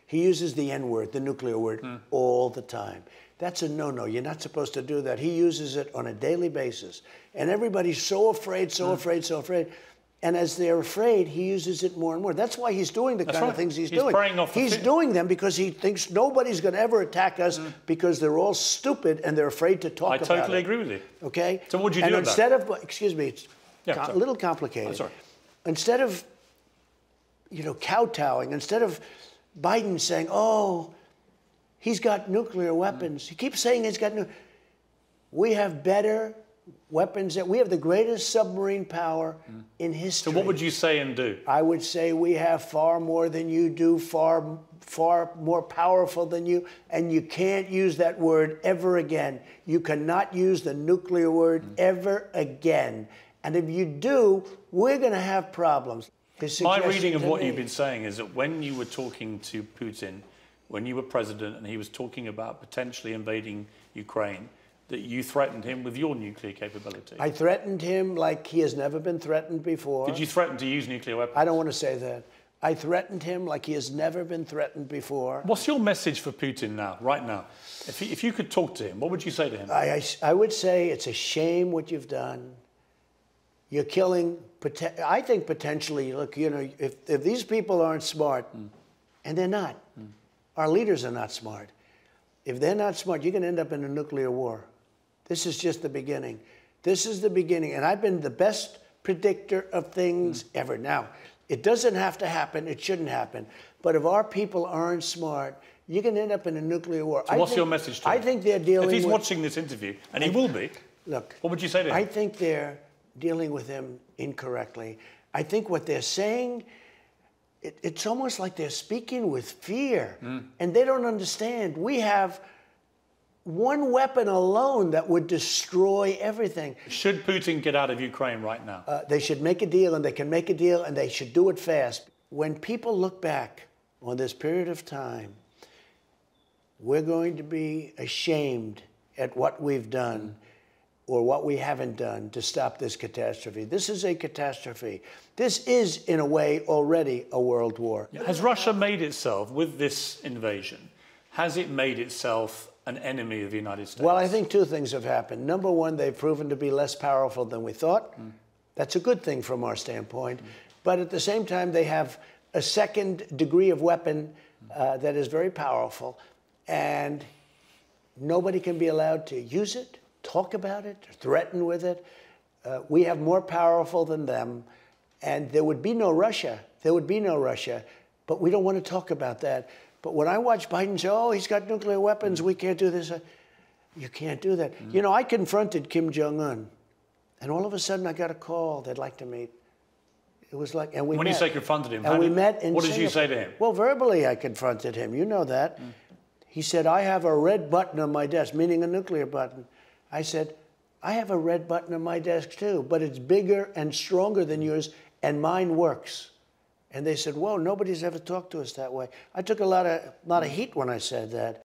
He uses the N-word, the nuclear word, all the time. That's a no-no. You're not supposed to do that. He uses it on a daily basis. And everybody's so afraid, so afraid, so afraid. And as they're afraid, he uses it more and more. That's why he's doing the kind of things he's doing. He's doing them because he thinks nobody's going to ever attack us because they're all stupid and they're afraid to talk about it. I totally agree with you. Okay? So what do you do about it? Instead of, excuse me, it's a little complicated. I'm sorry. Instead of, kowtowing, instead of Biden saying, oh, he's got nuclear weapons. He keeps saying he's got we have better weapons. We have the greatest submarine power in history. So what would you say and do? I would say we have far more than you do, far more powerful than you, and you can't use that word ever again. You cannot use the nuclear word ever again. And if you do, we're going to have problems. My reading of what you've been saying is that when you were talking to Putin, when you were president and he was talking about potentially invading Ukraine, that you threatened him with your nuclear capability. I threatened him like he has never been threatened before. Did you threaten to use nuclear weapons? I don't want to say that. I threatened him like he has never been threatened before. What's your message for Putin now, right now? If you could talk to him, what would you say to him? I would say it's a shame what you've done. You're killing, I think potentially, look, if these people aren't smart, and they're not, our leaders are not smart. If they're not smart, you're going to end up in a nuclear war. This is just the beginning. This is the beginning. And I've been the best predictor of things ever. Now, it doesn't have to happen. It shouldn't happen. But if our people aren't smart, you're going to end up in a nuclear war. So what's your message to him? I think they're dealing with... If he's watching this interview, and he will be, look, what would you say to him? I think they're dealing with him incorrectly. I think what they're saying, it's almost like they're speaking with fear. And they don't understand. We have one weapon alone that would destroy everything. Should Putin get out of Ukraine right now? They should make a deal, and they can make a deal, and they should do it fast. When people look back on this period of time, we're going to be ashamed at what we've done or what we haven't done to stop this catastrophe. This is a catastrophe. This is, in a way, already a world war. Has Russia made itself, with this invasion, has it made itself an enemy of the United States? Well, I think two things have happened. Number one, they've proven to be less powerful than we thought. That's a good thing from our standpoint. But at the same time, they have a second degree of weapon that is very powerful. And nobody can be allowed to use it, talk about it, threaten with it. We have more powerful than them. And there would be no Russia. There would be no Russia. But we don't want to talk about that. But when I watch Biden say, oh, he's got nuclear weapons, we can't do this. You can't do that. I confronted Kim Jong-un. And all of a sudden, I got a call. They'd like to meet. It was like, and we met. When you say confronted him, and we met in what did you Singapore. say to him? Well, verbally, I confronted him. You know that. He said, I have a red button on my desk, meaning a nuclear button. I said, I have a red button on my desk, too, but it's bigger and stronger than yours, and mine works. And they said, whoa, nobody's ever talked to us that way. I took a lot of heat when I said that.